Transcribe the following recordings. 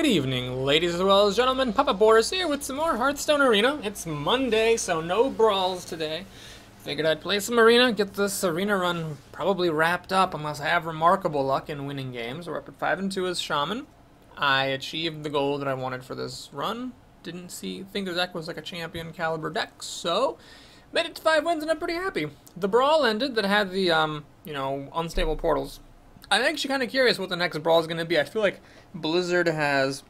Good evening, ladies as well as gentlemen. Papa Boris here with some more Hearthstone Arena. It's Monday, so no brawls today. Figured I'd play some Arena, get this Arena run probably wrapped up unless I have remarkable luck in winning games. We're up at 5-2 as Shaman. I achieved the goal that I wanted for this run. Didn't think the deck was like a champion caliber deck, so made it to 5 wins and I'm pretty happy. The brawl ended that had the, unstable portals. I'm actually kind of curious what the next brawl is going to be. I feel like Blizzard has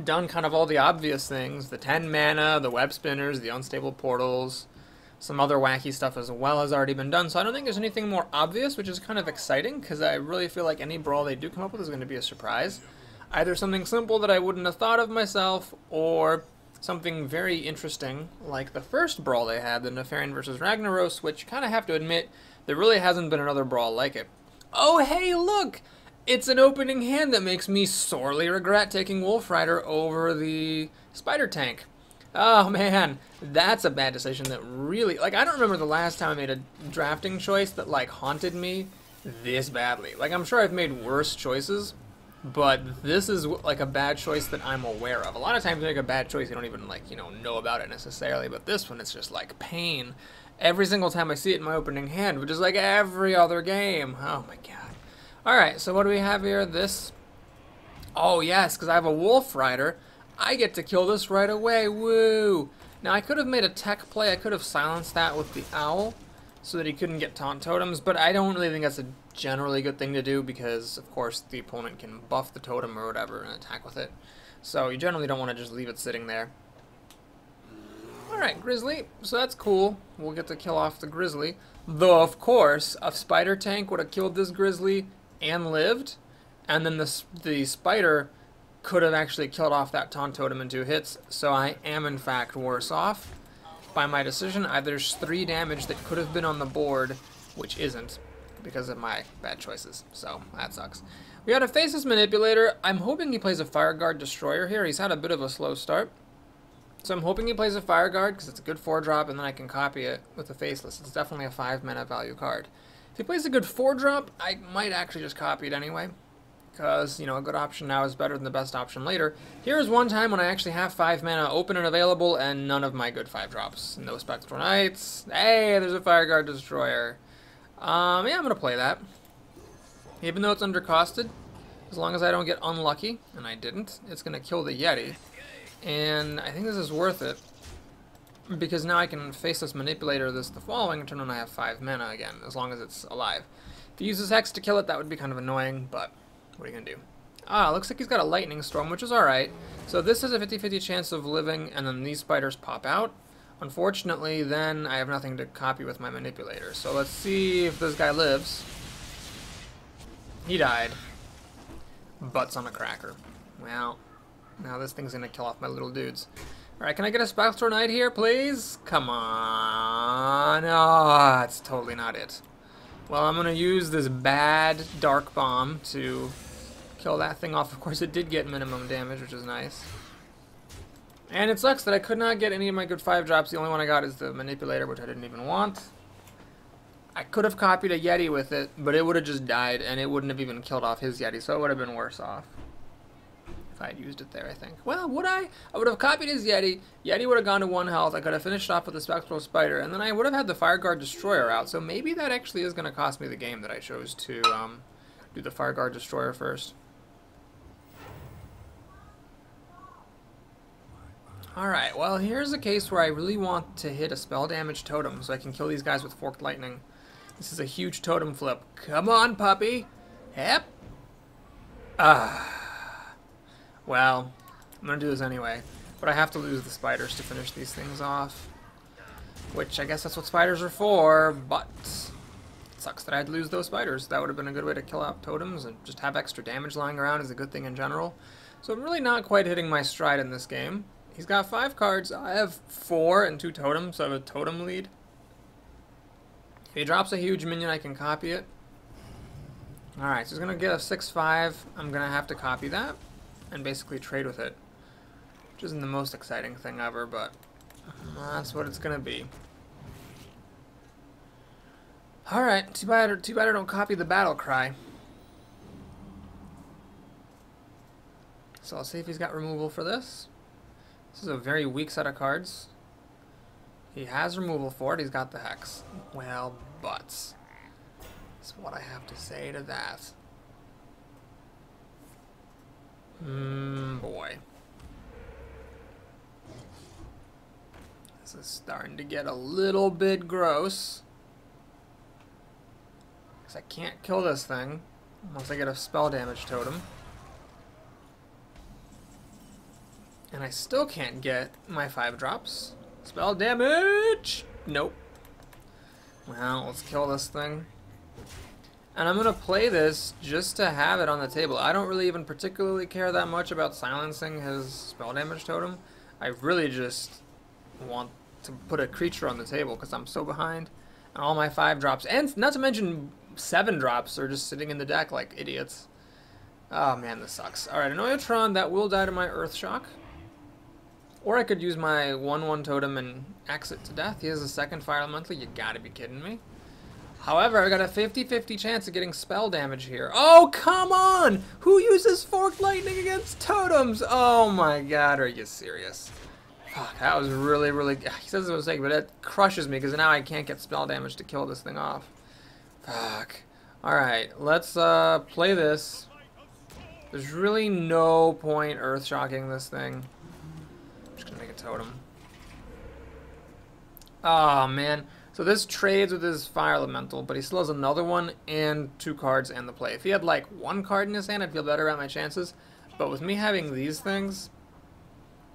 done kind of all the obvious things. The 10 mana, the web spinners, the unstable portals, some other wacky stuff as well has already been done. So I don't think there's anything more obvious, which is kind of exciting because I really feel like any brawl they do come up with is going to be a surprise. Either something simple that I wouldn't have thought of myself, or something very interesting like the first brawl they had, the Nefarian versus Ragnaros, which you kind of have to admit there really hasn't been another brawl like it. Oh, hey, look! It's an opening hand that makes me sorely regret taking Wolf Rider over the Spider Tank. Oh, man, that's a bad decision that really... Like, I don't remember the last time I made a drafting choice that, like, haunted me this badly. Like, I'm sure I've made worse choices, but this is, like, a bad choice that I'm aware of. A lot of times you make a bad choice, you don't even, like, know about it necessarily, but this one, it's just, like, pain. Every single time I see it in my opening hand, which is like every other game. Oh my god. Alright, so what do we have here? This. Oh yes, because I have a Wolf Rider. I get to kill this right away. Woo! Now I could have made a tech play. I could have silenced that with the Owl so that he couldn't get taunt totems, but I don't really think that's a generally good thing to do because, of course, the opponent can buff the totem or whatever and attack with it. So you generally don't want to just leave it sitting there. Alright, Grizzly, so that's cool. We'll get to kill off the Grizzly. Though, of course, a Spider Tank would have killed this Grizzly and lived. And then the Spider could have actually killed off that Taunt Totem in 2 hits. So I am, in fact, worse off by my decision. There's 3 damage that could have been on the board, which isn't, because of my bad choices. So, that sucks. We got a Faceless Manipulator. I'm hoping he plays a Fire Guard Destroyer here. He's had a bit of a slow start. So I'm hoping he plays a Fire Guard because it's a good 4-drop and then I can copy it with the Faceless. It's definitely a 5 mana value card. If he plays a good 4-drop, I might actually just copy it anyway. Because, a good option now is better than the best option later. Here's one time when I actually have 5 mana open and available and none of my good 5-drops. No Spectral Knights. Hey, there's a Fire Guard Destroyer. Yeah, I'm going to play that. Even though it's undercosted, as long as I don't get unlucky, and I didn't, it's going to kill the Yeti. And I think this is worth it, because now I can Faceless Manipulator this the following turn when I have 5 mana again, as long as it's alive. If he uses Hex to kill it, that would be kind of annoying, but what are you going to do? Ah, looks like he's got a Lightning Storm, which is alright. So this has a 50-50 chance of living, and then these spiders pop out. Unfortunately, then I have nothing to copy with my Manipulator. So let's see if this guy lives. He died. Butts on a cracker. Well... Now this thing's gonna kill off my little dudes. Alright, can I get a Spectral Knight here, please? Come on. Oh, that's totally not it. Well, I'm gonna use this bad Dark Bomb to kill that thing off. Of course, it did get minimum damage, which is nice. And it sucks that I could not get any of my good 5-drops. The only one I got is the Manipulator, which I didn't even want. I could have copied a Yeti with it, but it would have just died, and it wouldn't have even killed off his Yeti, so it would have been worse off. If I had used it there, I think. Well, would I? I would have copied his Yeti. Yeti would have gone to 1 health. I could have finished off with the Spectral Spider, and then I would have had the Fire Guard Destroyer out. So maybe that actually is going to cost me the game that I chose to do the Fire Guard Destroyer first. Alright, well, here's a case where I really want to hit a spell damage totem so I can kill these guys with Forked Lightning. This is a huge totem flip. Come on, puppy. Yep. Well, I'm going to do this anyway, but I have to lose the spiders to finish these things off, which I guess that's what spiders are for, but it sucks that I had to lose those spiders. That would have been a good way to kill out totems, and just have extra damage lying around is a good thing in general. So I'm really not quite hitting my stride in this game. He's got 5 cards. I have 4 and 2 totems, so I have a totem lead. If he drops a huge minion, I can copy it. Alright, so he's going to get a 6-5. I'm going to have to copy that and basically trade with it, which isn't the most exciting thing ever, but that's what it's gonna be. Alright, too bad I don't copy the battle cry. So I'll see if he's got removal for this. This is a very weak set of cards. He has removal for it. He's got the Hex. Well, butts. That's what I have to say to that. Boy. This is starting to get a little bit gross. Because I can't kill this thing unless I get a spell damage totem. And I still can't get my 5 drops. Spell damage! Nope. Well, let's kill this thing. And I'm going to play this just to have it on the table. I don't really even particularly care that much about silencing his spell damage totem. I really just want to put a creature on the table because I'm so behind. And all my 5 drops, and not to mention 7 drops, are just sitting in the deck like idiots. Oh man, this sucks. Alright, Annoyatron, that will die to my Earth Shock. Or I could use my 1/1 totem and axe it to death. He has a second Fire Elemental. You gotta be kidding me. However, I got a 50-50 chance of getting spell damage here. Oh, come on! Who uses Forked Lightning against totems? Oh my god, are you serious? Fuck, that was really, really... He says it's a mistake, but it crushes me because now I can't get spell damage to kill this thing off. Fuck. Alright, let's play this. There's really no point Earth-shocking this thing. I'm just gonna make a totem. Oh, man. So this trades with his Fire Elemental, but he still has another one and 2 cards and the play. If he had like 1 card in his hand, I'd feel better about my chances. But with me having these things,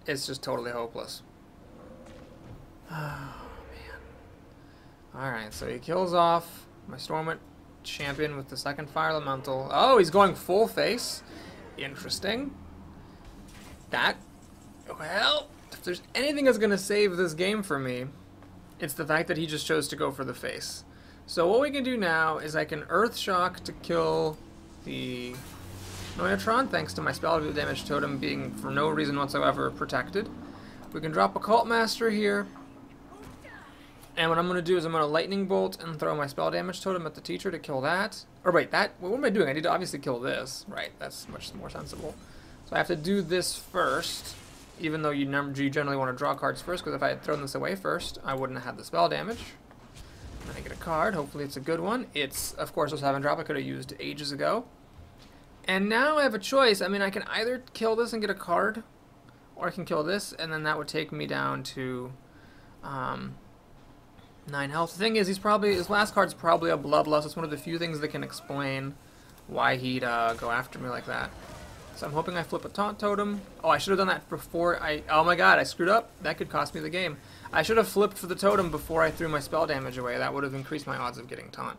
it's just totally hopeless. Oh, man. Alright, so he kills off my Stormwind champion with the second Fire Elemental. Oh, he's going full face. Interesting. That, well, if there's anything that's going to save this game for me, it's the fact that he just chose to go for the face. So what we can do now is I can Earth Shock to kill the Annoyatron, thanks to my spell damage totem being for no reason whatsoever protected. We can drop a Cult Master here. And what I'm going to do is I'm going to Lightning Bolt and throw my spell damage totem at the teacher to kill that. Or wait, what am I doing? I need to obviously kill this. Right, that's much more sensible. So I have to do this first. Even though you generally want to draw cards first, because if I had thrown this away first, I wouldn't have had the spell damage. And I get a card. Hopefully it's a good one. It's, of course, a 7-drop I could have used ages ago. And now I have a choice. I mean, I can either kill this and get a card, or I can kill this, and then that would take me down to 9 health. The thing is, his last card's probably a Bloodlust. It's one of the few things that can explain why he'd go after me like that. So I'm hoping I flip a Taunt Totem. Oh, I should have done that before oh my god, I screwed up. That could cost me the game. I should have flipped for the Totem before I threw my spell damage away. That would have increased my odds of getting Taunt.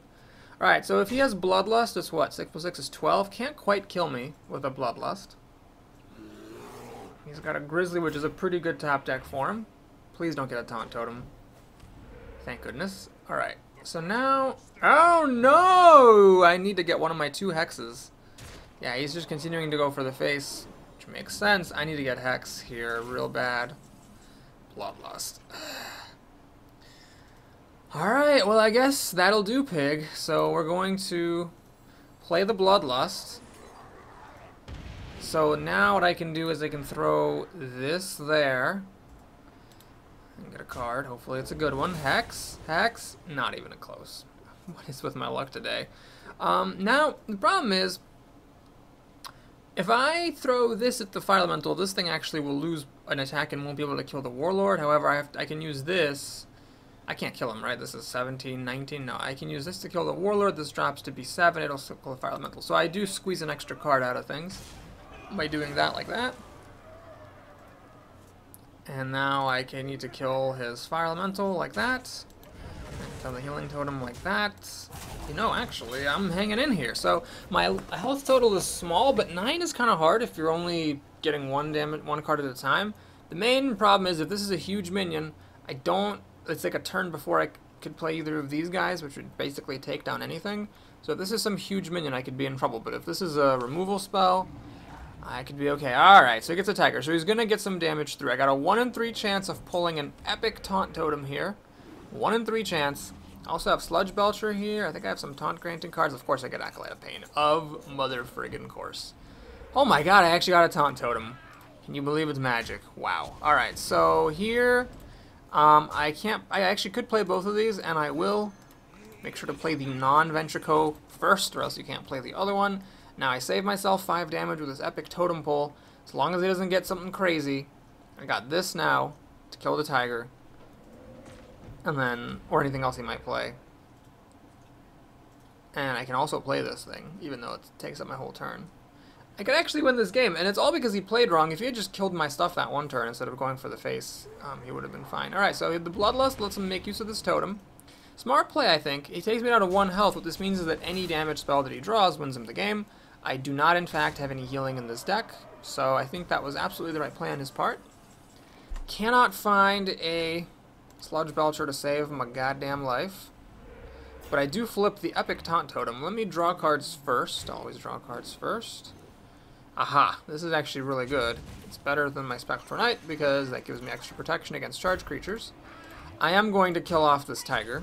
Alright, so if he has Bloodlust, it's what? 6 plus 6 is 12. Can't quite kill me with a Bloodlust. He's got a Grizzly, which is a pretty good top deck for him. Please don't get a Taunt Totem. Thank goodness. Alright, so now... Oh no! I need to get one of my 2 hexes. Yeah, he's just continuing to go for the face, which makes sense. I need to get Hex here real bad. Bloodlust. Alright, well I guess that'll do, Pig. So we're going to play the Bloodlust. So now what I can do is I can throw this there. And get a card. Hopefully it's a good one. Hex. Hex. Not even a close. What is with my luck today? Now, the problem is, if I throw this at the Fire Elemental, this thing actually will lose an attack and won't be able to kill the Warlord. However, I can use this. I can't kill him, right? This is 17, 19. No, I can use this to kill the Warlord. This drops to be 7. It'll still kill the Fire Elemental. So I do squeeze an extra card out of things by doing that like that. And now I need to kill his Fire Elemental like that. Kill the Healing Totem like that. You know, actually, I'm hanging in here. So my health total is small, but 9 is kind of hard if you're only getting one card at a time. The main problem is if this is a huge minion, it's like a turn before I could play either of these guys, which would basically take down anything. So if this is some huge minion, I could be in trouble. But if this is a removal spell, I could be okay. Alright, so he gets a Tiger. So he's going to get some damage through. I got a 1 in 3 chance of pulling an epic Taunt Totem here. 1 in 3 chance. I also have Sludge Belcher here. I think I have some Taunt Granting cards. Of course, I get Acolyte of Pain. Of mother friggin' course. Oh my god, I actually got a taunt totem. Can you believe it's magic? Wow. Alright, so here, I actually could play both of these, and I will. Make sure to play the non-Ventrico first, or else you can't play the other one. Now I save myself 5 damage with this epic totem pole. As long as he doesn't get something crazy. I got this now to kill the tiger. And then, or anything else he might play. And I can also play this thing, even though it takes up my whole turn. I could actually win this game, and it's all because he played wrong. If he had just killed my stuff that one turn instead of going for the face, he would have been fine. Alright, so the Bloodlust lets him make use of this totem. Smart play, I think. He takes me down to 1 health. What this means is that any damage spell that he draws wins him the game. I do not, in fact, have any healing in this deck, so I think that was absolutely the right play on his part. Cannot find a Sludge Belcher to save my goddamn life. But I do flip the Epic Taunt Totem. Let me draw cards first. Always draw cards first. Aha, this is actually really good. It's better than my Spectral Knight because that gives me extra protection against charge creatures. I am going to kill off this tiger.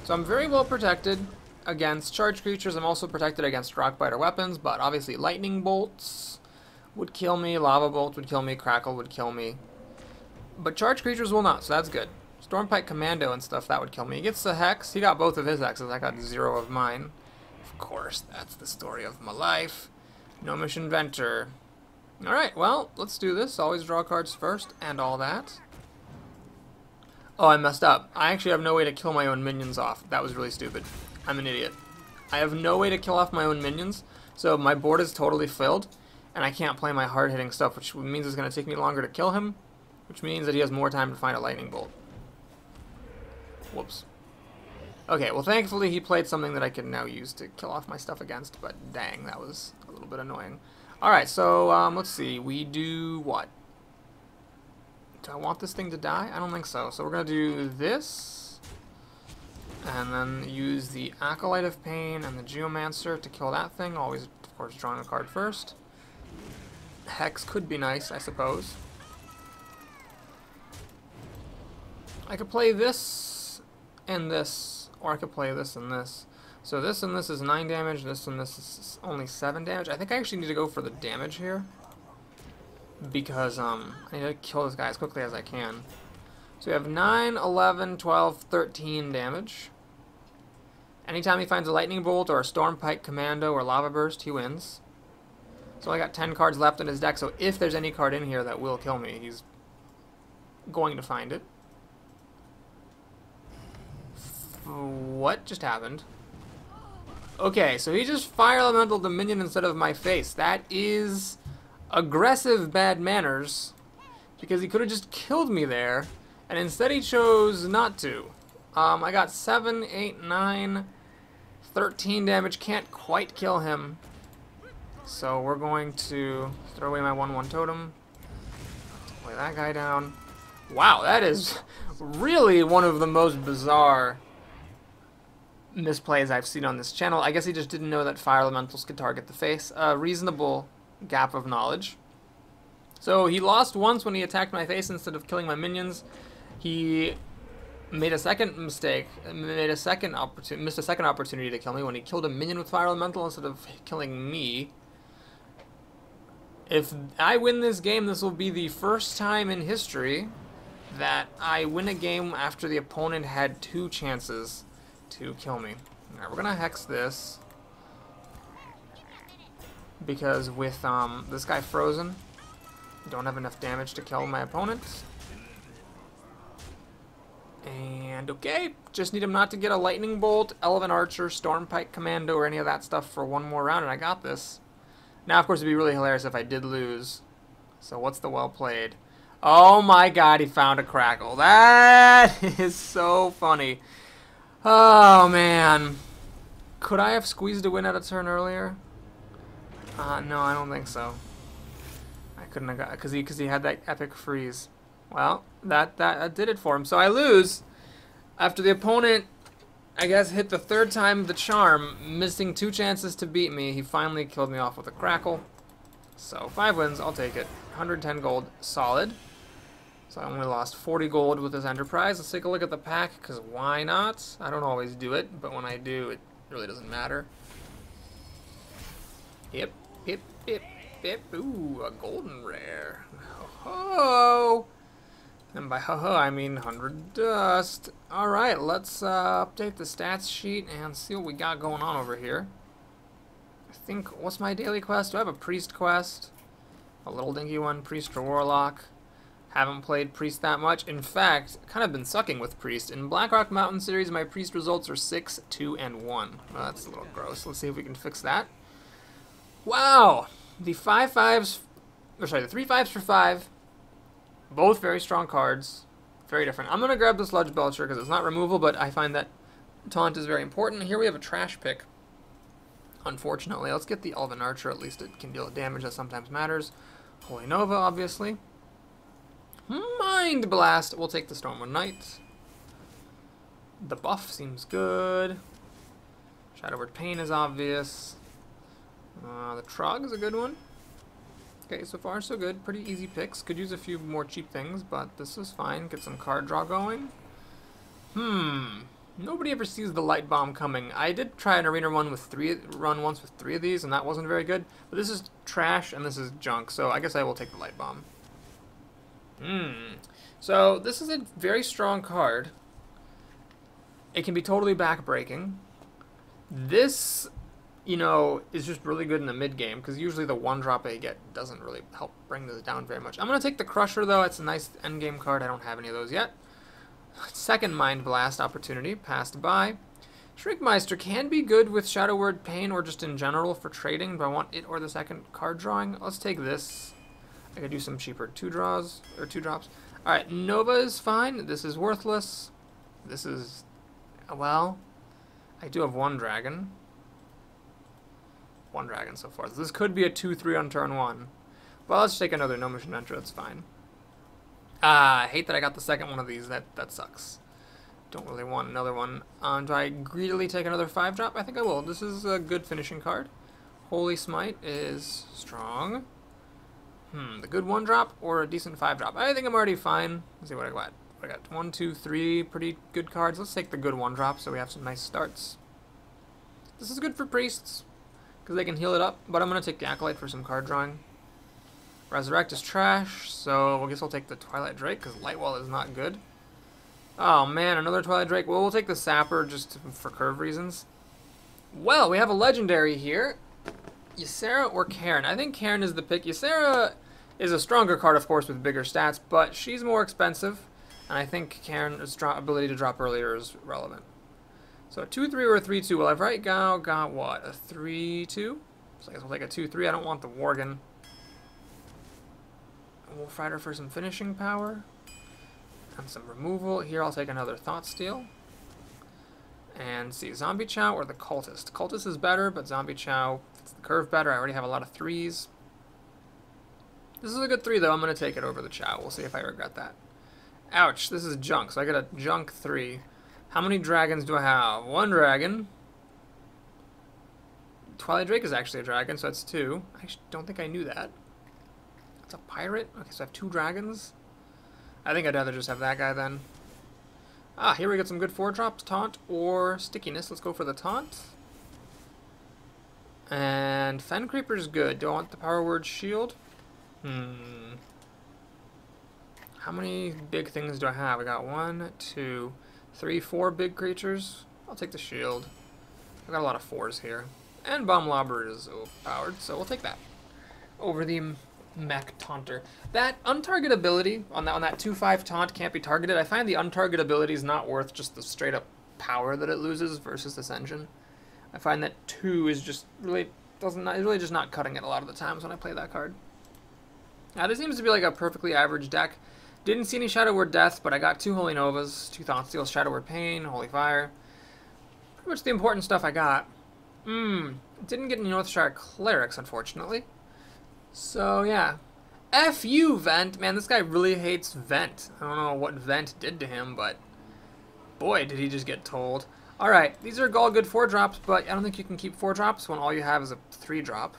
So I'm very well protected against charge creatures. I'm also protected against rock biter weapons, but obviously lightning bolts would kill me, lava bolt would kill me, crackle would kill me. But charge creatures will not, so that's good. Stormpike Commando and stuff, that would kill me. He gets the Hex. He got both of his Hexes. I got 0 of mine. Of course, that's the story of my life. Gnomish Inventor. Alright, well, let's do this. Always draw cards first and all that. Oh, I messed up. I actually have no way to kill my own minions off. That was really stupid. I'm an idiot. I have no way to kill off my own minions, so my board is totally filled, and I can't play my hard-hitting stuff, which means it's going to take me longer to kill him, which means that he has more time to find a lightning bolt. Whoops. Okay, well, thankfully he played something that I can now use to kill off my stuff against, but dang, that was a little bit annoying. Alright, so, let's see. We do what? Do I want this thing to die? I don't think so. So we're going to do this, and then use the Acolyte of Pain and the Geomancer to kill that thing. Always, of course, drawing a card first. Hex could be nice, I suppose. I could play this and this, or I could play this and this. So this and this is 9 damage, this and this is only 7 damage. I think I actually need to go for the damage here, because I need to kill this guy as quickly as I can. So we have 9, 11, 12, 13 damage. Anytime he finds a Lightning Bolt or a Stormpike Commando or Lava Burst, he wins. So I got 10 cards left in his deck, so if there's any card in here that will kill me, he's going to find it. What just happened? Okay, so he just Fire Elemental the minion instead of my face. That is aggressive bad manners, because he could have just killed me there, and instead he chose not to. I got 7, 8, 9, 13 damage. Can't quite kill him, so we're going to throw away my 1/1 totem, lay that guy down. Wow, that is really one of the most bizarre misplays I've seen on this channel. I guess he just didn't know that fire elementals could target the face. A reasonable gap of knowledge. So he lost once when he attacked my face instead of killing my minions. He made a second mistake, missed a second opportunity to kill me when he killed a minion with fire elemental instead of killing me. If I win this game, this will be the first time in history that I win a game after the opponent had 2 chances to kill me. Alright, we're gonna hex this, because with this guy frozen, don't have enough damage to kill my opponent. And okay, just need him not to get a Lightning Bolt, Elven Archer, Stormpike Commando, or any of that stuff for 1 more round, and I got this. Now, of course, it'd be really hilarious if I did lose. So what's the well played? Oh my god, he found a crackle. That is so funny. Oh man. Could I have squeezed a win at a turn earlier? No, I don't think so. I couldn't have got, because he had that epic freeze. Well, that did it for him. So I lose after the opponent, I guess, hit the 3rd time the charm, missing 2 chances to beat me. He finally killed me off with a crackle. So 5 wins, I'll take it. 110 gold, solid. So I only lost 40 gold with this Enterprise. Let's take a look at the pack, because why not? I don't always do it, but when I do, it really doesn't matter. Yep. bip. Ooh, a golden rare. Ho ho! And by ho ho, I mean 100 dust. Alright, let's update the stats sheet and see what we got going on over here. I think, what's my daily quest? Do I have a priest quest? A little dinky one, priest or warlock. Haven't played priest that much. In fact, kind of been sucking with priest. In Blackrock Mountain series, my priest results are 6, 2, and 1. Well, that's a little gross. Let's see if we can fix that. Wow! The 5/5s, or sorry, the 3/5s for 5. Both very strong cards. Very different. I'm going to grab the Sludge Belcher because it's not removal, but I find that taunt is very important. Here we have a trash pick. Unfortunately, let's get the Elven Archer. At least it can deal damage that sometimes matters. Holy Nova, obviously. Mind Blast. We'll take the Stormwind Knight. The buff seems good. Shadow Word Pain is obvious. The Trog is a good one. Okay, so far so good. Pretty easy picks. Could use a few more cheap things, but this is fine. Get some card draw going. Nobody ever sees the Light Bomb coming. I did try an arena run once with 3 of these, and that wasn't very good. But this is trash, and this is junk, so I guess I will take the Light Bomb. So this is a very strong card. It can be totally back-breaking. This, you know, is just really good in the mid-game, because usually the 1-drop I get doesn't really help bring this down very much. I'm going to take the Crusher, though. It's a nice endgame card. I don't have any of those yet. Second Mind Blast opportunity, passed by. Shrinkmeister can be good with Shadow Word Pain, or just in general for trading, but I want it or the second card drawing. Let's take this. I could do some cheaper 2-drops. Alright, Nova is fine. This is worthless. This is, well, I do have 1 dragon. 1 dragon so far. So this could be a 2-3 on turn 1. Well, let's take another Gnomish Adventure. That's fine. I hate that I got the second one of these. That sucks. Don't really want another one. Do I greedily take another 5-drop? I think I will. This is a good finishing card. Holy Smite is strong. The good 1-drop or a decent 5-drop? I think I'm already fine. Let's see what I got. I got 1, 2, 3 pretty good cards. Let's take the good 1-drop so we have some nice starts. This is good for priests because they can heal it up, but I'm going to take the Acolyte for some card drawing. Resurrect is trash, so I guess I'll take the Twilight Drake because Lightwall is not good. Oh man, another Twilight Drake. Well, we'll take the Sapper just for curve reasons. Well, we have a legendary here. Ysera or Cairn? I think Cairn is the pick. Ysera is a stronger card, of course, with bigger stats, but she's more expensive, and I think Cairn's ability to drop earlier is relevant. So a 2-3 or a 3-2. Well, I've right now got what? A 3-2? So I guess we'll take a 2-3. I don't want the Worgen. Wolf Rider for some finishing power. And some removal. Here I'll take another Thought Steal. And see, Zombie Chow or the Cultist. Cultist is better, but Zombie Chow fits the curve better. I already have a lot of 3s. This is a good 3, though. I'm going to take it over the Chow. We'll see if I regret that. Ouch, this is junk. So I get a junk 3. How many dragons do I have? 1 dragon. Twilight Drake is actually a dragon, so that's 2. I don't think I knew that. It's a pirate? Okay, so I have 2 dragons. I think I'd rather just have that guy then. Ah, here we get some good 4-drops. Taunt or Stickiness. Let's go for the Taunt. And Fen Creeper's good. Do I want the Power Word Shield? How many big things do I have? I got 1, 2, 3, 4 big creatures. I'll take the shield. I've got a lot of 4s here. And Bomb Lobber is overpowered, so we'll take that. Over the Mech Taunter. That untarget ability on that 2/5 taunt can't be targeted. I find the untarget ability is not worth just the straight up power that it loses versus Ascension. I find that 2 is just really just not cutting it a lot of the times when I play that card. Now this seems to be like a perfectly average deck. Didn't see any Shadow Word Death, but I got 2 Holy Novas, 2 Thought Steals, Shadow Word Pain, Holy Fire. Pretty much the important stuff I got. Didn't get any Northshire Clerics, unfortunately. So, yeah. F you, Vent. Man, this guy really hates Vent. I don't know what Vent did to him, but boy, did he just get told. Alright, these are all good 4-drops, but I don't think you can keep 4-drops when all you have is a 3-drop.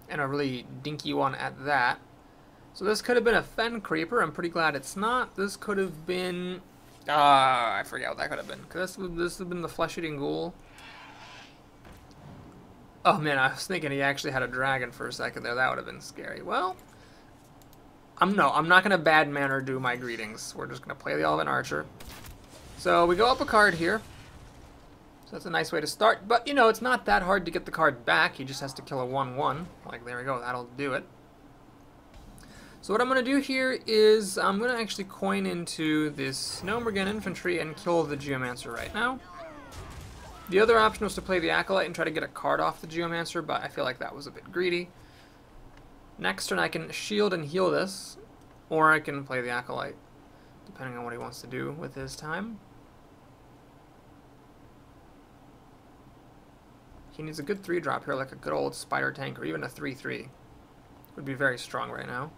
And a really dinky one at that. So this could have been a Fen Creeper. I'm pretty glad it's not. This could have been... I forget what that could have been. Could this have been the Flesh-Eating Ghoul? Oh man, I was thinking he actually had a dragon for a second there. That would have been scary. Well, I'm not gonna bad manner do my greetings. We're just gonna play the Elven Archer. So we go up a card here. So that's a nice way to start. But you know, it's not that hard to get the card back. He just has to kill a 1/1. Like there we go. That'll do it. So what I'm going to do here is I'm going to actually coin into this Gnomergan Infantry and kill the Geomancer right now. The other option was to play the Acolyte and try to get a card off the Geomancer, but I feel like that was a bit greedy. Next turn I can shield and heal this, or I can play the Acolyte, depending on what he wants to do with his time. He needs a good 3-drop here, like a good old Spider Tank, or even a 3/3. Would be very strong right now.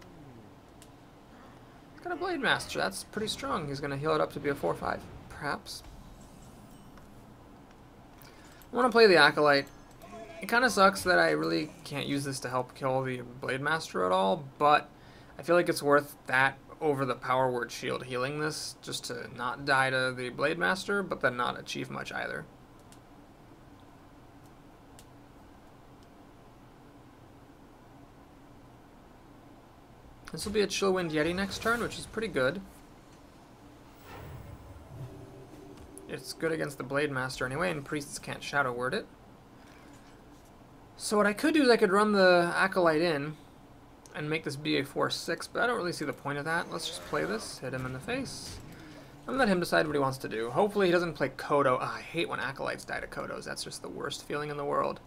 He's got a Blade Master, that's pretty strong. He's going to heal it up to be a 4/5, perhaps. I want to play the Acolyte. It kind of sucks that I really can't use this to help kill the Blade Master at all, but I feel like it's worth that over the Power Word Shield healing this, just to not die to the Blade Master, but then not achieve much either. This will be a Chillwind Yeti next turn, which is pretty good. It's good against the Blade Master anyway, and priests can't Shadow Word it. So what I could do is I could run the Acolyte in and make this be a 4/6, but I don't really see the point of that. Let's just play this, hit him in the face, and let him decide what he wants to do. Hopefully he doesn't play Kodo. I hate when Acolytes die to Kodos. That's just the worst feeling in the world.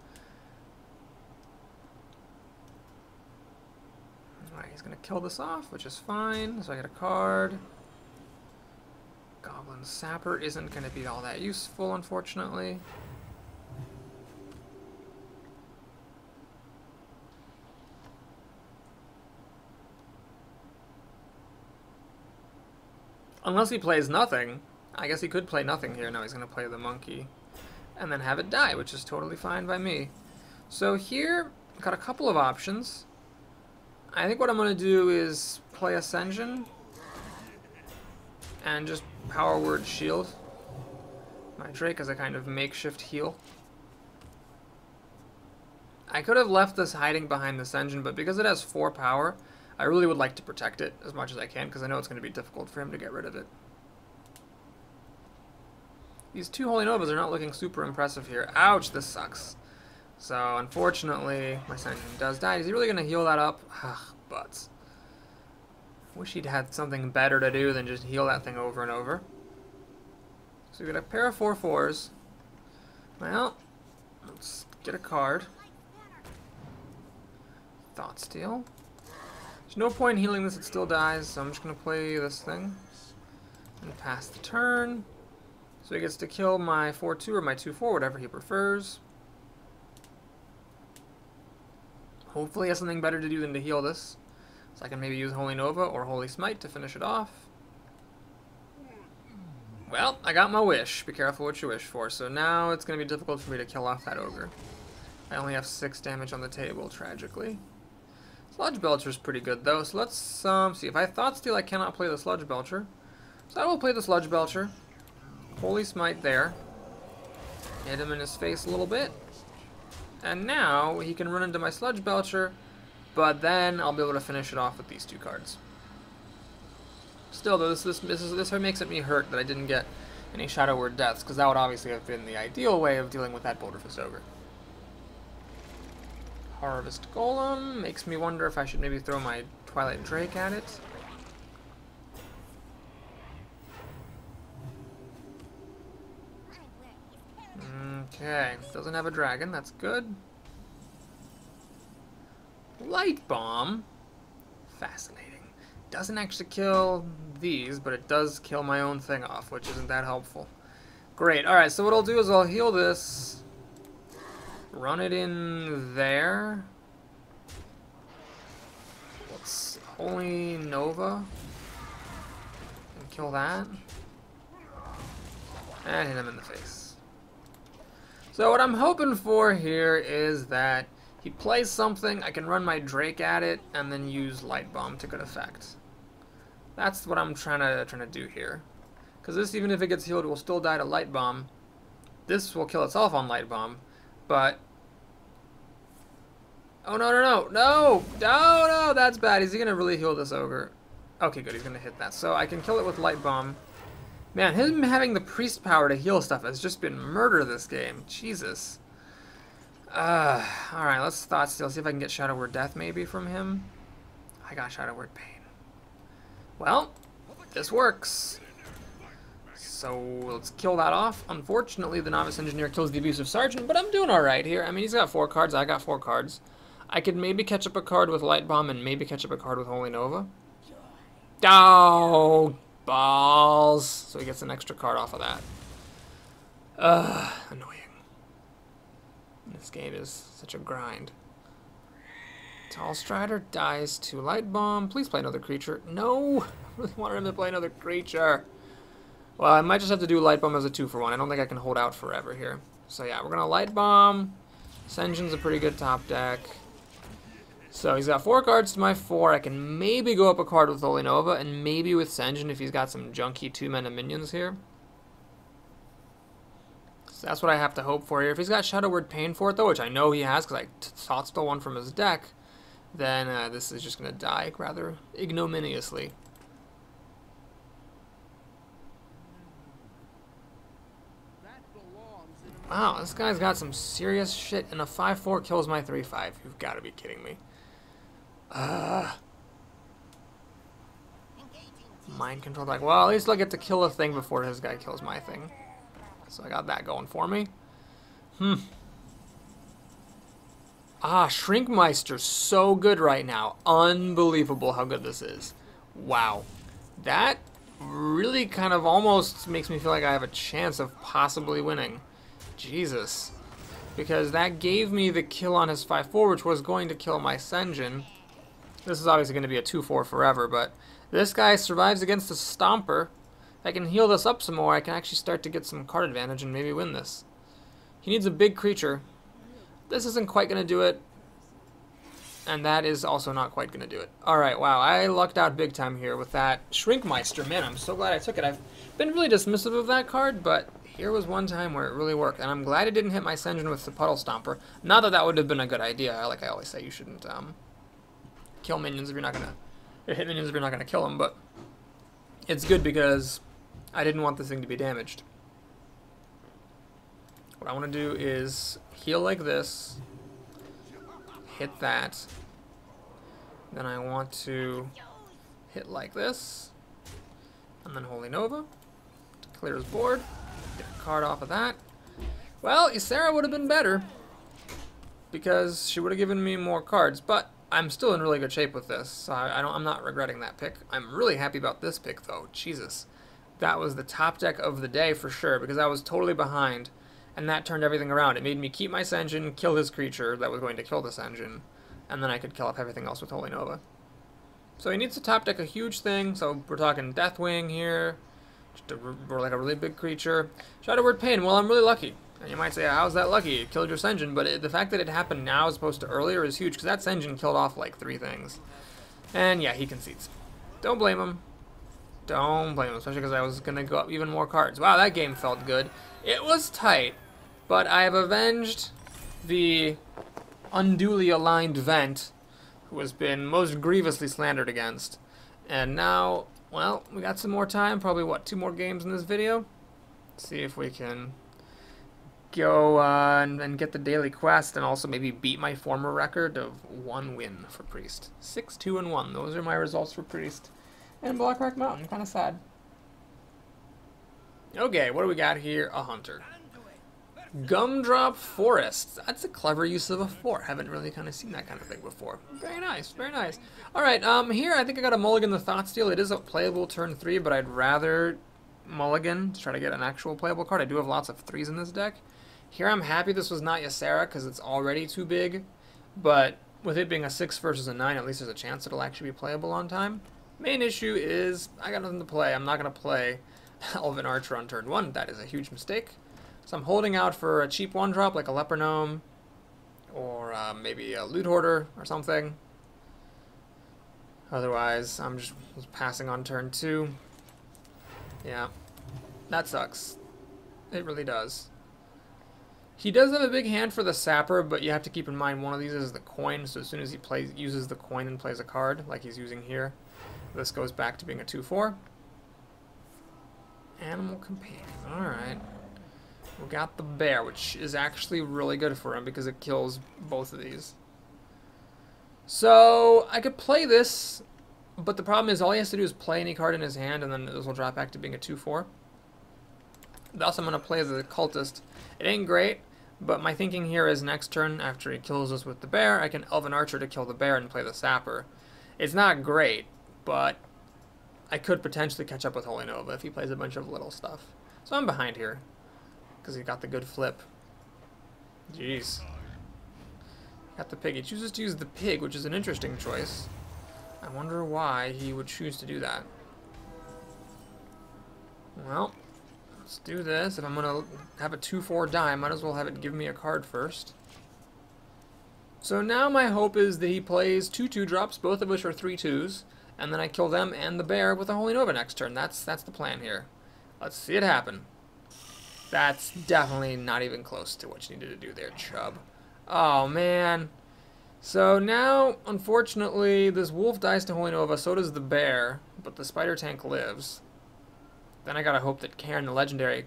Alright, he's going to kill this off, which is fine. So I get a card. Goblin Sapper isn't going to be all that useful, unfortunately. Unless he plays nothing. I guess he could play nothing here. No, he's going to play the monkey. And then have it die, which is totally fine by me. So here, I've got a couple of options. I think what I'm going to do is play Ascension and just Power Word Shield my Drake as a kind of makeshift heal. I could have left this hiding behind Ascension, but because it has 4 power, I really would like to protect it as much as I can, because I know it's going to be difficult for him to get rid of it. These 2 Holy Novas are not looking super impressive here. Ouch, this sucks. So, unfortunately, my Ascension does die. Is he really going to heal that up? Ugh, butts. Wish he'd had something better to do than just heal that thing over and over. So we got a pair of 4/4s. Well, let's get a card. Thoughtsteal. There's no point in healing this, it still dies, so I'm just going to play this thing and pass the turn. So he gets to kill my 4/2 or my 2/4, whatever he prefers. Hopefully he has something better to do than to heal this. So I can maybe use Holy Nova or Holy Smite to finish it off. Well, I got my wish. Be careful what you wish for. So now it's going to be difficult for me to kill off that ogre. I only have 6 damage on the table, tragically. Sludge Belcher's pretty good, though. So let's see. If I Thoughtsteal, I cannot play the Sludge Belcher. So I will play the Sludge Belcher. Holy Smite there. Hit him in his face a little bit. And now he can run into my Sludge Belcher, but then I'll be able to finish it off with these 2 cards. Still, though, this makes it me hurt that I didn't get any Shadow Word deaths, because that would obviously have been the ideal way of dealing with that Boulderfist Ogre. Harvest Golem makes me wonder if I should maybe throw my Twilight Drake at it. Okay, doesn't have a dragon, that's good. Light Bomb, fascinating. Doesn't actually kill these, but it does kill my own thing off, which isn't that helpful. Great, alright, so what I'll do is I'll heal this, run it in there. Let's Holy Nova, and kill that. And hit him in the face. So what I'm hoping for here is that he plays something, I can run my Drake at it, and then use Light Bomb to good effect. That's what I'm trying to do here. Because this, even if it gets healed, will still die to Light Bomb. This will kill itself on Light Bomb, but Oh, no, no, no. No! No, no, that's bad. Is he going to really heal this ogre? Okay, good. He's going to hit that. So I can kill it with Light Bomb. Man, him having the priest power to heal stuff has just been murder this game. Jesus. Alright, let's Thought Steal. See if I can get Shadow Word Death maybe from him. I got Shadow Word Pain. Well, this works. So let's kill that off. Unfortunately, the Novice Engineer kills the Abusive Sergeant, but I'm doing alright here. I mean, he's got 4 cards. I got 4 cards. I could maybe catch up a card with Light Bomb and maybe catch up a card with Holy Nova. Oh, balls. So he gets an extra card off of that. Annoying. This game is such a grind. Tall Strider dies to Light Bomb. Please play another creature. No! I really wanted him to play another creature. Well, I might just have to do Light Bomb as a 2-for-1. I don't think I can hold out forever here. So yeah, we're going to Light Bomb. Sen'jin's a pretty good top deck. So he's got 4 cards to my 4. I can maybe go up a card with Holy Nova, and maybe with Sen'jin if he's got some junky 2-mana minions here. So that's what I have to hope for here. If he's got Shadow Word Pain for it, though, which I know he has, because I thought stole one from his deck, then this is just going to die rather ignominiously. Wow, this guy's got some serious shit, and a 5-4 kills my 3-5. You've got to be kidding me. Mind control deck. Well, at least I'll get to kill a thing before his guy kills my thing. So I got that going for me. Shrinkmeister's so good right now. Unbelievable how good this is. Wow. That really kind of almost makes me feel like I have a chance of possibly winning. Jesus. Because that gave me the kill on his 5-4, which was going to kill my Sen'jin. This is obviously going to be a 2-4 forever, but this guy survives against a Stomper. If I can heal this up some more, I can actually start to get some card advantage and maybe win this. He needs a big creature. This isn't quite going to do it. And that is also not quite going to do it. Alright, wow, I lucked out big time here with that Shrinkmeister. Man, I'm so glad I took it. I've been really dismissive of that card, but here was one time where it really worked. And I'm glad it didn't hit my Sen'jin with the Puddle Stomper. Not that that would have been a good idea. Like I always say, you shouldn't kill minions if you're not going to... hit minions if you're not going to kill them, but... it's good because I didn't want this thing to be damaged. What I want to do is heal like this, hit that, then I want to hit like this, and then Holy Nova to clear his board, get a card off of that. Well, Ysera would have been better because she would have given me more cards, but I'm still in really good shape with this, so I'm not regretting that pick. I'm really happy about this pick, though. Jesus. That was the top deck of the day for sure, because I was totally behind, and that turned everything around. It made me keep my Sen'jin, kill his creature that was going to kill the Sen'jin, and then I could kill off everything else with Holy Nova. So he needs to top deck a huge thing, so we're talking Deathwing here, just like a really big creature. Shadow Word Pain, well, I'm really lucky. And you might say, how's that lucky? It killed your Sen'jin, but the fact that it happened now as opposed to earlier is huge, because that Sen'jin killed off like 3 things. And yeah, he concedes. Don't blame him. Don't blame him, especially because I was going to go up even more cards. Wow, that game felt good. It was tight, but I have avenged the unduly aligned Vent, who has been most grievously slandered against. And now, well, we got some more time, probably, what, 2 more games in this video? Let's see if we can... go and get the daily quest, and also maybe beat my former record of 1 win for Priest. 6-2-1. Those are my results for Priest. And Blackrock Mountain. Kind of sad. Okay, what do we got here? A Hunter. Gumdrop Forest. That's a clever use of a 4. Haven't really kind of seen that kind of thing before. Very nice, very nice. Alright, here I think I got a mulligan the Thought Steal. It is a playable turn 3, but I'd rather mulligan to try to get an actual playable card. I do have lots of 3s in this deck. Here I'm happy this was not Ysera because it's already too big, but with it being a 6 versus a 9, at least there's a chance it'll actually be playable on time. Main issue is I got nothing to play. I'm not going to play Elven Archer on turn 1. That is a huge mistake. So I'm holding out for a cheap 1-drop like a Leper Gnome or maybe a Loot Hoarder or something. Otherwise, I'm just passing on turn 2. Yeah, that sucks. It really does. He does have a big hand for the sapper, but you have to keep in mind one of these is the coin, so as soon as he uses the coin and plays a card, like he's using here, this goes back to being a 2/4. Animal companion. Alright. We got the bear, which is actually really good for him because it kills both of these. So, I could play this, but the problem is all he has to do is play any card in his hand, and then this will drop back to being a 2/4. Thus, I'm going to play the cultist. It ain't great, but my thinking here is next turn, after he kills us with the bear, I can Elven Archer to kill the bear and play the sapper. It's not great, but I could potentially catch up with Holy Nova if he plays a bunch of little stuff. So I'm behind here, because he got the good flip. Jeez. Got the pig. He chooses to use the pig, which is an interesting choice. I wonder why he would choose to do that. Well, let's do this. If I'm going to have a 2/4 die, I might as well have it give me a card first. So now my hope is that he plays 2/2 drops, both of which are 3/2s, and then I kill them and the bear with a Holy Nova next turn. That's the plan here. Let's see it happen. That's definitely not even close to what you needed to do there, Chub. Oh, man. So now, unfortunately, this wolf dies to Holy Nova, so does the bear, but the spider tank lives. Then I gotta hope that Karen, the legendary,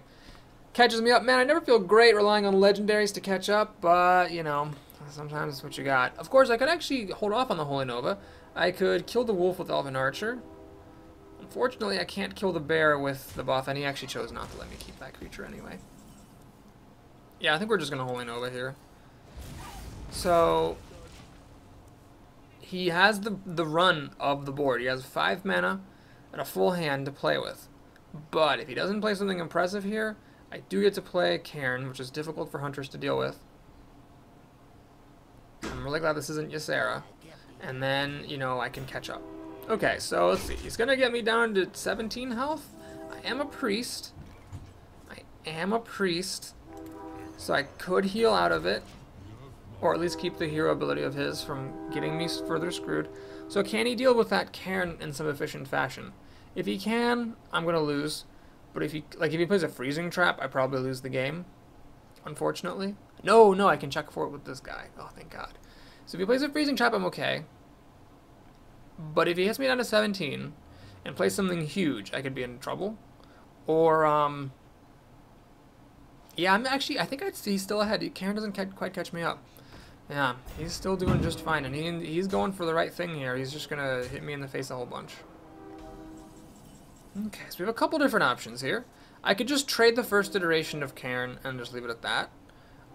catches me up. Man, I never feel great relying on legendaries to catch up, but, you know, sometimes it's what you got. Of course, I could actually hold off on the Holy Nova. I could kill the wolf with Elven Archer. Unfortunately, I can't kill the bear with the buff, and he actually chose not to let me keep that creature anyway. Yeah, I think we're just gonna Holy Nova here. So he has the run of the board. He has 5 mana and a full hand to play with. But if he doesn't play something impressive here, I do get to play Cairn, which is difficult for hunters to deal with. I'm really glad this isn't Ysera. And then, you know, I can catch up. Okay, so let's see. He's going to get me down to 17 health. I am a priest. So I could heal out of it. Or at least keep the hero ability of his from getting me further screwed. So can he deal with that Cairn in some efficient fashion? If he can, I'm going to lose. But if he plays a freezing trap, I probably lose the game. Unfortunately. No, I can check for it with this guy. Oh, thank God. So if he plays a freezing trap, I'm okay. But if he hits me down to 17 and plays something huge, I could be in trouble. Or, yeah, I think he's still ahead. Karen doesn't quite catch me up. Yeah, he's still doing just fine, and he's going for the right thing here. He's just going to hit me in the face a whole bunch. Okay, so we have a couple different options here. I could just trade the first iteration of Cairn and just leave it at that.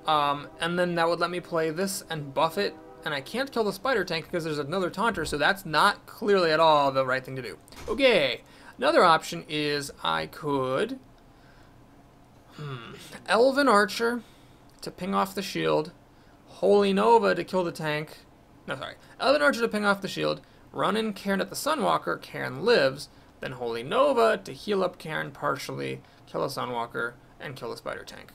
And then that would let me play this and buff it. And I can't kill the spider tank because there's another taunter, so that's not clearly at all the right thing to do. Okay, another option is I could Elven Archer to ping off the shield, Holy Nova to kill the tank. No, sorry. Elven Archer to ping off the shield, run in Cairn at the Sunwalker, Cairn lives, then Holy Nova to heal up Cairn partially, kill a Sunwalker, and kill the spider tank.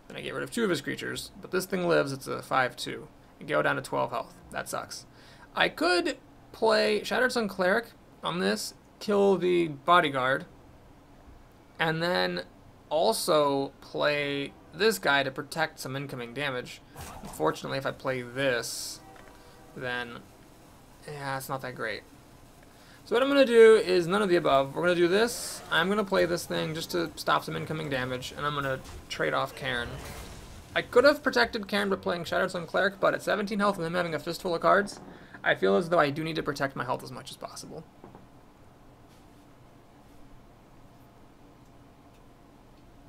Then I get rid of 2 of his creatures, but this thing lives, it's a 5/2. And go down to 12 health. That sucks. I could play Shattered Sun Cleric on this, kill the bodyguard, and then also play this guy to protect some incoming damage. Unfortunately, if I play this, then yeah, it's not that great. So what I'm going to do is none of the above. We're going to do this. I'm going to play this thing just to stop some incoming damage, and I'm going to trade off Cairn. I could have protected Cairn by playing Shattered Sun Cleric, but at 17 health and him having a fistful of cards, I feel as though I do need to protect my health as much as possible.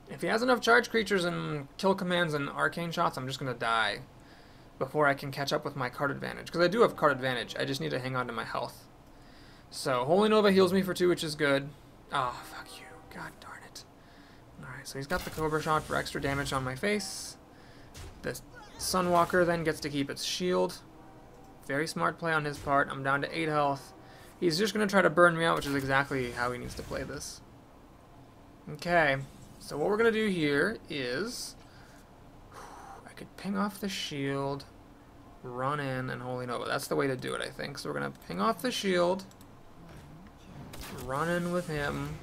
If he has enough charge creatures and kill commands and arcane shots, I'm just going to die before I can catch up with my card advantage. Because I do have card advantage, I just need to hang on to my health. So, Holy Nova heals me for 2, which is good. Oh, fuck you. God darn it. Alright, so he's got the Cobra Shot for extra damage on my face. The Sunwalker then gets to keep its shield. Very smart play on his part. I'm down to 8 health. He's just going to try to burn me out, which is exactly how he needs to play this. Okay, so what we're going to do here is I could ping off the shield, run in, and Holy Nova. That's the way to do it, I think. So we're going to ping off the shield, run in with him,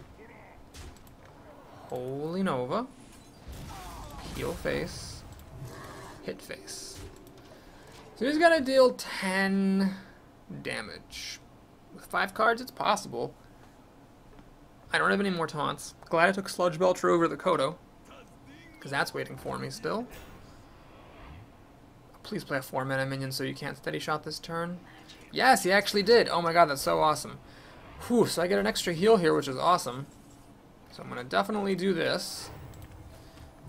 Holy Nova, heal face, hit face. So he's got to deal 10 damage. With 5 cards, it's possible. I don't have any more taunts. Glad I took Sludge Belcher over the Kodo, because that's waiting for me still. Please play a 4-mana minion so you can't steady shot this turn. Yes, he actually did. Oh my god, that's so awesome. Whew, so I get an extra heal here, which is awesome. So I'm going to definitely do this.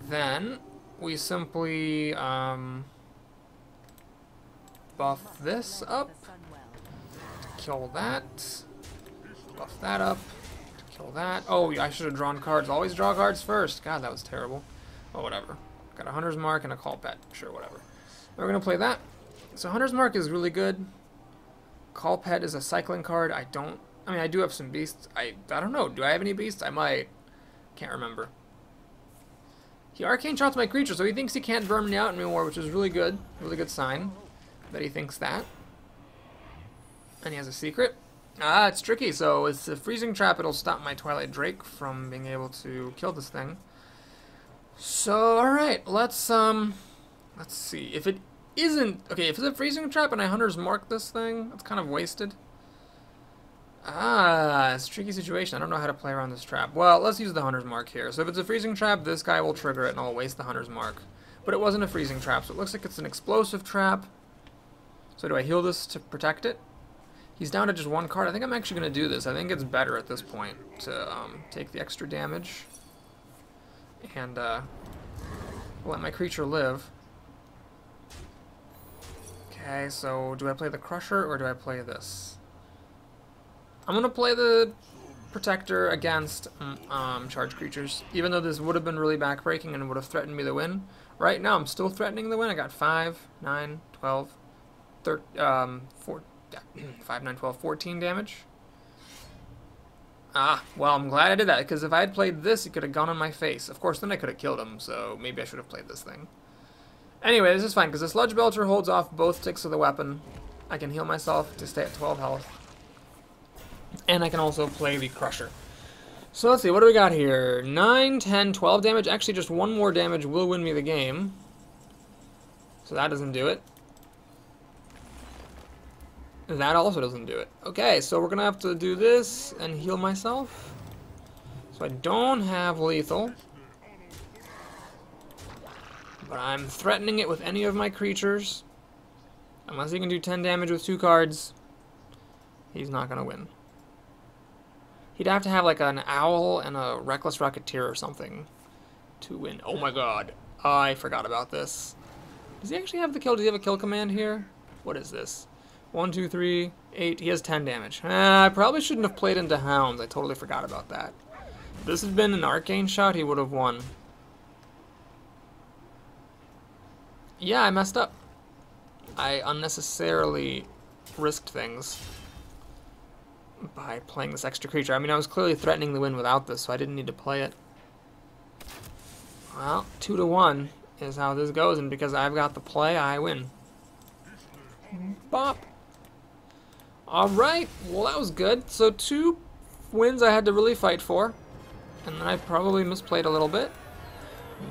Then we simply buff this up to kill that. Buff that up to kill that. Oh, I should have drawn cards. Always draw cards first. God, that was terrible. Oh, whatever. Got a Hunter's Mark and a Call Pet. Sure, whatever. We're going to play that. So Hunter's Mark is really good. Call Pet is a cycling card. I mean, I do have some beasts. I don't know. Do I have any beasts? I might. Can't remember. He Arcane Shots my creature, so he thinks he can't burn me out anymore, which is really good. Really good sign that he thinks that. And he has a secret. Ah, it's tricky. So it's a Freezing Trap. It'll stop my Twilight Drake from being able to kill this thing. So, alright. Let's see. If it isn't... Okay, if it's a Freezing Trap and I Hunter's Mark this thing, that's kind of wasted. Ah, it's a tricky situation. I don't know how to play around this trap. Well, let's use the Hunter's Mark here. So if it's a Freezing Trap, this guy will trigger it and I'll waste the Hunter's Mark. But it wasn't a Freezing Trap, so it looks like it's an Explosive Trap. So do I heal this to protect it? He's down to just 1 card. I think I'm actually going to do this. I think it's better at this point to take the extra damage and let my creature live. Okay, so do I play the Crusher or do I play this? I'm going to play the Protector against charged creatures, even though this would have been really backbreaking and would have threatened me the win. Right now, I'm still threatening the win. I got 5, 9, 12, 13, 5, 9, 12, 14 damage. Ah, well, I'm glad I did that, because if I had played this, he could have gone on my face. Of course, then I could have killed him, so maybe I should have played this thing. Anyway, this is fine, because the Sludge Belcher holds off both ticks of the weapon. I can heal myself to stay at 12 health. And I can also play the Crusher. So let's see, what do we got here? 9, 10, 12 damage. Actually, just 1 more damage will win me the game. So that doesn't do it. That also doesn't do it. Okay, so we're going to have to do this and heal myself. So I don't have lethal. But I'm threatening it with any of my creatures. Unless he can do 10 damage with 2 cards, he's not going to win. He'd have to have like an Owl and a Reckless Rocketeer or something to win. Oh my god. I forgot about this. Does he actually have the kill? Does he have a kill command here? What is this? 1, 2, 3, 8. He has 10 damage. I probably shouldn't have played into Hounds. I totally forgot about that. If this had been an Arcane Shot, he would have won. Yeah, I messed up. I unnecessarily risked things by playing this extra creature. I mean, I was clearly threatening the win without this, so I didn't need to play it. Well, 2 to 1 is how this goes, and because I've got the play, I win. Bop. Alright, well that was good. So 2 wins I had to really fight for, and then I probably misplayed a little bit.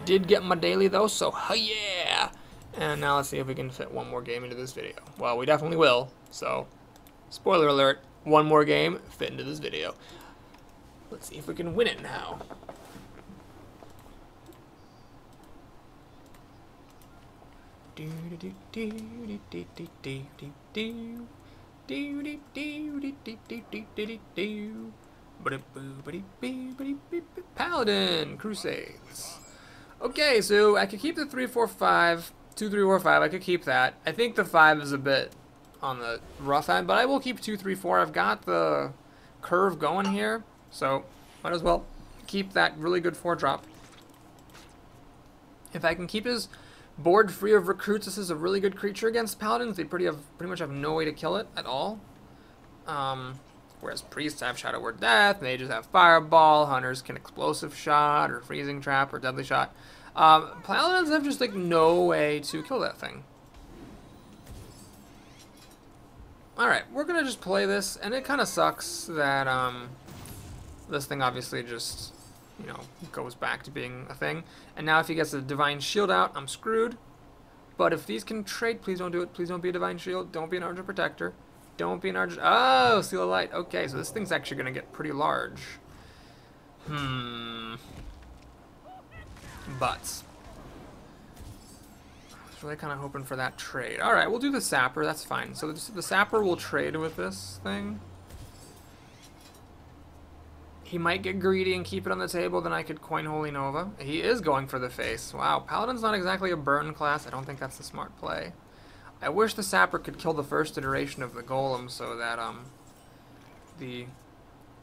Did get my daily though, so yeah! And now let's see if we can fit 1 more game into this video. Well, we definitely will, so spoiler alert. 1 more game fit into this video. Let's see if we can win it now. Paladin Crusades. Okay, so I could keep the 3, 4, 5, 2, 3, 4, 5. I could keep that. I think the 5 is a bit on the rough end, but I will keep 2, 3, 4. I've got the curve going here, so might as well keep that really good 4-drop. If I can keep his board free of recruits, this is a really good creature against paladins. They pretty much have no way to kill it at all. Whereas priests have Shadow Word Death, mages have Fireball, hunters can Explosive Shot or Freezing Trap or Deadly Shot. Paladins have just like no way to kill that thing. Alright, we're going to just play this, and it kind of sucks that this thing obviously just, you know, goes back to being a thing. And now if he gets a Divine Shield out, I'm screwed. But if these can trade, please don't do it. Please don't be a Divine Shield. Don't be an Argent Protector. Don't be an Argent... Oh, Seal of Light. Okay, so this thing's actually going to get pretty large. Butts. I was really kind of hoping for that trade. Alright, we'll do the Sapper. That's fine. So the Sapper will trade with this thing. He might get greedy and keep it on the table, then I could coin Holy Nova. He is going for the face. Wow, Paladin's not exactly a burn class. I don't think that's the smart play. I wish the Sapper could kill the first iteration of the Golem so that the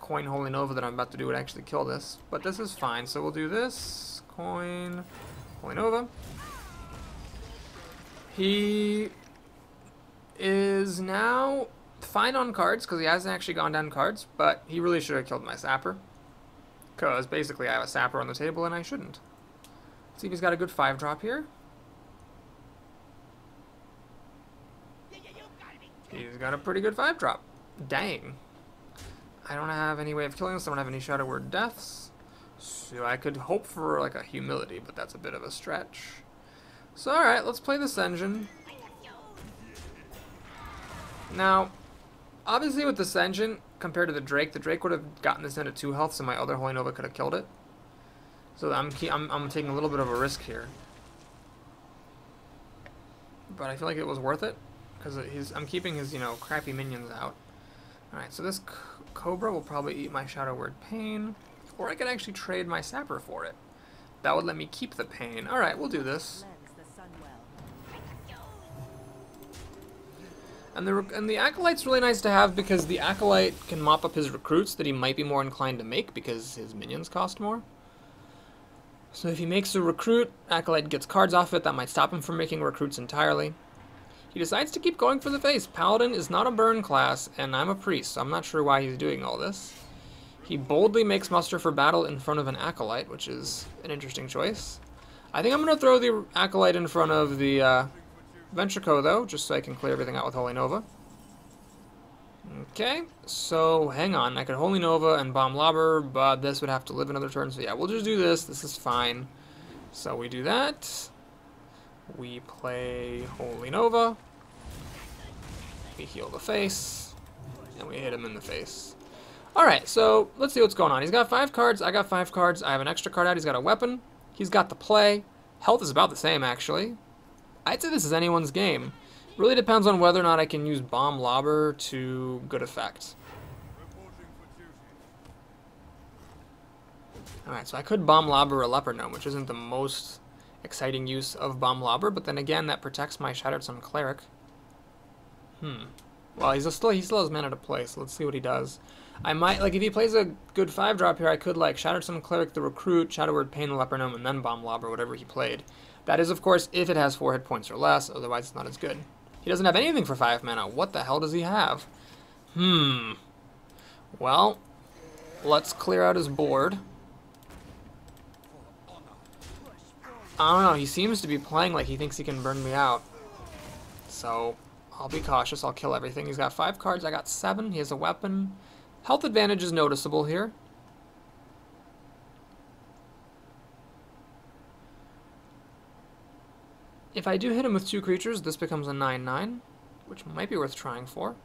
coin Holy Nova that I'm about to do would actually kill this. But this is fine, so we'll do this. Coin Holy Nova. He is now fine on cards because he hasn't actually gone down cards, but he really should have killed my Sapper. Because basically I have a Sapper on the table and I shouldn't. Let's see if he's got a good 5-drop here. He's got a pretty good 5-drop. Dang. I don't have any way of killing this. I don't have any Shadow Word deaths. So I could hope for like a Humility, but that's a bit of a stretch. So alright, let's play this engine. Now, obviously with this engine, compared to the Drake would have gotten this into 2 health, so my other Holy Nova could have killed it. So I'm taking a little bit of a risk here. But I feel like it was worth it, because I'm keeping his, you know, crappy minions out. Alright, so this Cobra will probably eat my Shadow Word Pain, or I could actually trade my Sapper for it. That would let me keep the Pain. Alright, we'll do this. And the Acolyte's really nice to have because the Acolyte can mop up his recruits that he might be more inclined to make because his minions cost more. So if he makes a recruit, Acolyte gets cards off it that might stop him from making recruits entirely. He decides to keep going for the face. Paladin is not a burn class, and I'm a priest, so I'm not sure why he's doing all this. He boldly makes muster for battle in front of an Acolyte, which is an interesting choice. I think I'm going to throw the Acolyte in front of the Ventrico, though, just so I can clear everything out with Holy Nova. Okay, so hang on. I could Holy Nova and Bomb Lobber, but this would have to live another turn, so yeah, we'll just do this. This is fine. So we do that. We play Holy Nova. We heal the face. And we hit him in the face. Alright, so let's see what's going on. He's got 5 cards. I got 5 cards. I have an extra card out. He's got a weapon. He's got the play. Health is about the same, actually. I'd say this is anyone's game. Really depends on whether or not I can use Bomb Lobber to good effect. Alright, so I could Bomb Lobber a Leper Gnome, which isn't the most exciting use of Bomb Lobber, but then again, that protects my Shattered Sun Cleric. Well, he still has mana to play, so let's see what he does. I might, like, if he plays a good 5-drop here, I could, like, Shattered Sun Cleric, the Recruit, Shadow Word Pain, the Leper Gnome, and then Bomb Lobber, whatever he played. That is, of course, if it has 4 hit points or less, otherwise it's not as good. He doesn't have anything for 5 mana. What the hell does he have? Well, let's clear out his board. I don't know, he seems to be playing like he thinks he can burn me out. So, I'll be cautious, I'll kill everything. He's got 5 cards, I got 7, he has a weapon. Health advantage is noticeable here. If I do hit him with 2 creatures, this becomes a 9/9, which might be worth trying for.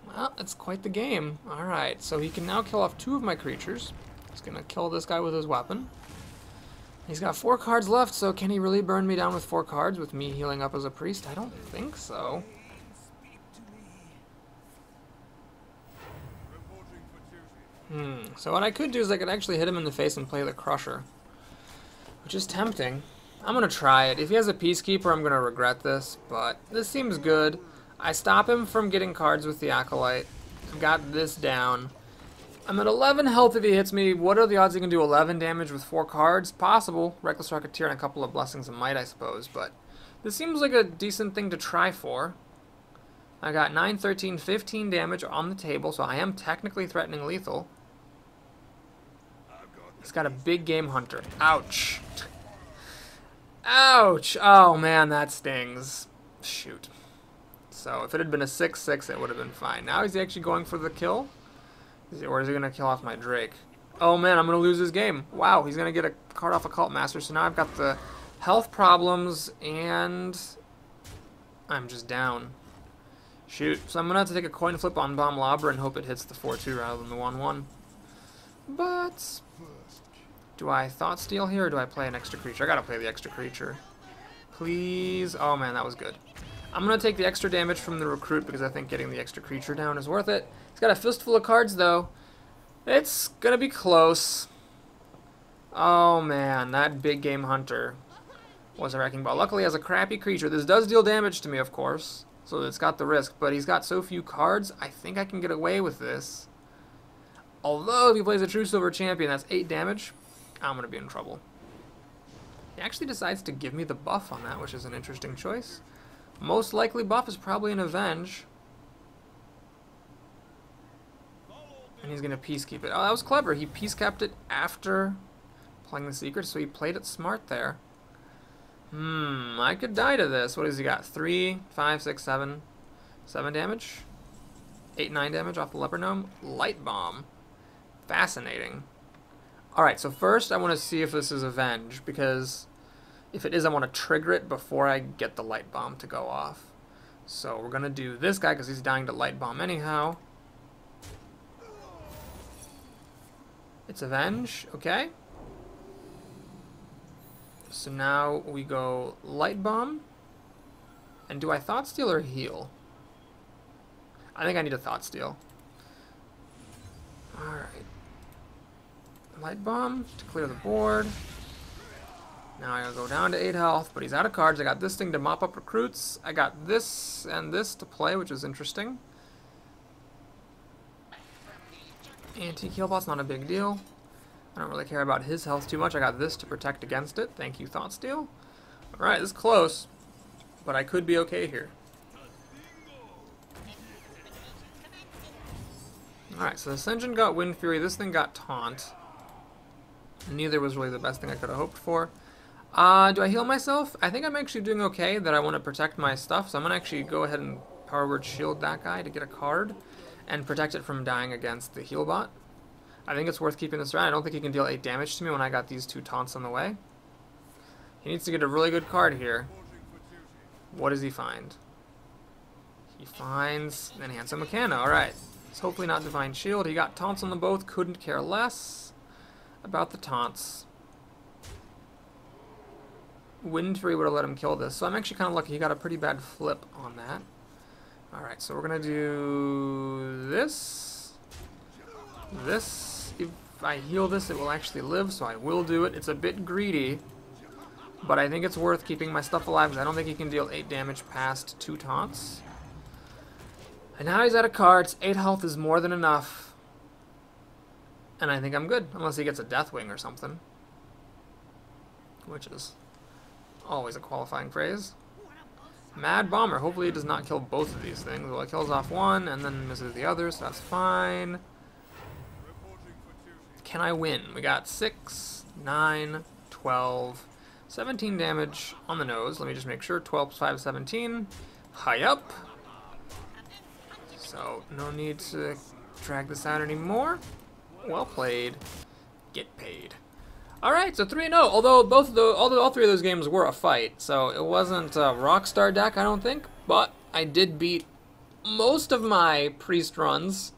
Well, it's quite the game. Alright, so he can now kill off 2 of my creatures. He's going to kill this guy with his weapon. He's got 4 cards left, so can he really burn me down with 4 cards with me healing up as a priest? I don't think so. So what I could do is I could actually hit him in the face and play the Crusher, which is tempting. I'm going to try it. If he has a Peacekeeper, I'm going to regret this, but this seems good. I stop him from getting cards with the Acolyte. I've got this down. I'm at 11 health if he hits me. What are the odds he can do 11 damage with 4 cards? Possible. Reckless Rocketeer and a couple of Blessings of Might, I suppose, but this seems like a decent thing to try for. I got 9, 13, 15 damage on the table, so I am technically threatening lethal. He's got a big game hunter. Ouch. Ouch. Oh, man, that stings. Shoot. So if it had been a 6/6, it would have been fine. Now he's actually going for the kill. Or is he going to kill off my Drake? Oh man, I'm going to lose this game. Wow, he's going to get a card off Occult Master, so now I've got the health problems, and I'm just down. Shoot. So I'm going to have to take a coin flip on Bomb Lobber and hope it hits the 4-2 rather than the 1-1. But do I Thought Steal here, or do I play an extra creature? I got to play the extra creature. Please. Oh man, that was good. I'm going to take the extra damage from the Recruit because I think getting the extra creature down is worth it. He's got a fistful of cards, though. It's going to be close. Oh, man. That big game hunter was a wrecking ball. Luckily, he has a crappy creature. This does deal damage to me, of course. So it's got the risk. But he's got so few cards, I think I can get away with this. Although, if he plays a True Silver Champion, that's 8 damage. I'm going to be in trouble. He actually decides to give me the buff on that, which is an interesting choice. Most likely buff is probably an Avenge. And he's going to Peacekeep it. Oh, that was clever. He Peacekept it after playing the Secret, so he played it smart there. I could die to this. What has he got? 3, 5, 6, 7. 7 damage? 8, 9 damage off the Leopard Gnome. Light Bomb. Fascinating. Alright, so first I want to see if this is Avenge, because if it is, I want to trigger it before I get the Light Bomb to go off. So we're going to do this guy because he's dying to Light Bomb anyhow. It's Avenge, okay. So now we go Light Bomb. And do I Thought Steal or heal? I think I need a Thought Steal. Alright. Light Bomb to clear the board. Now I gotta go down to 8 health, but he's out of cards. I got this thing to mop up recruits. I got this and this to play, which is interesting. Anti-Killbot's not a big deal. I don't really care about his health too much. I got this to protect against it. Thank you, Thought Steal. Alright, this is close, but I could be okay here. Alright, so this engine got Wind Fury, this thing got Taunt. Neither was really the best thing I could have hoped for. Do I heal myself? I think I'm actually doing okay, that I want to protect my stuff, so I'm going to actually go ahead and Power Word Shield that guy to get a card and protect it from dying against the heal bot. I think it's worth keeping this around. I don't think he can deal 8 damage to me when I got these 2 taunts on the way. He needs to get a really good card here. What does he find? He finds Enhance Mechana. Alright. It's hopefully not Divine Shield. He got taunts on them both. Couldn't care less about the taunts. Wind Fury would have let him kill this. So I'm actually kind of lucky. He got a pretty bad flip on that. Alright, so we're going to do this. This. If I heal this, it will actually live, so I will do it. It's a bit greedy, but I think it's worth keeping my stuff alive because I don't think he can deal 8 damage past 2 taunts. And now he's out of cards. 8 health is more than enough. And I think I'm good, unless he gets a Deathwing or something. Which is always a qualifying phrase. Mad Bomber. Hopefully it does not kill both of these things. Well, it kills off one and then misses the other, so that's fine. Can I win? We got 6, 9, 12, 17 damage on the nose. Let me just make sure. 12 plus 5 17. High up. So, no need to drag this out anymore. Well played. Get paid. Alright, so 3-0. Although all 3 of those games were a fight, so it wasn't a Rockstar deck, I don't think. But I did beat most of my Priest runs,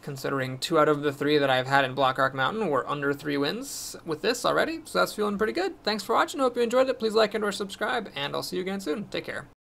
considering 2 out of the 3 that I've had in Blackrock Mountain were under 3 wins with this already. So that's feeling pretty good. Thanks for watching. Hope you enjoyed it. Please like and or subscribe, and I'll see you again soon. Take care.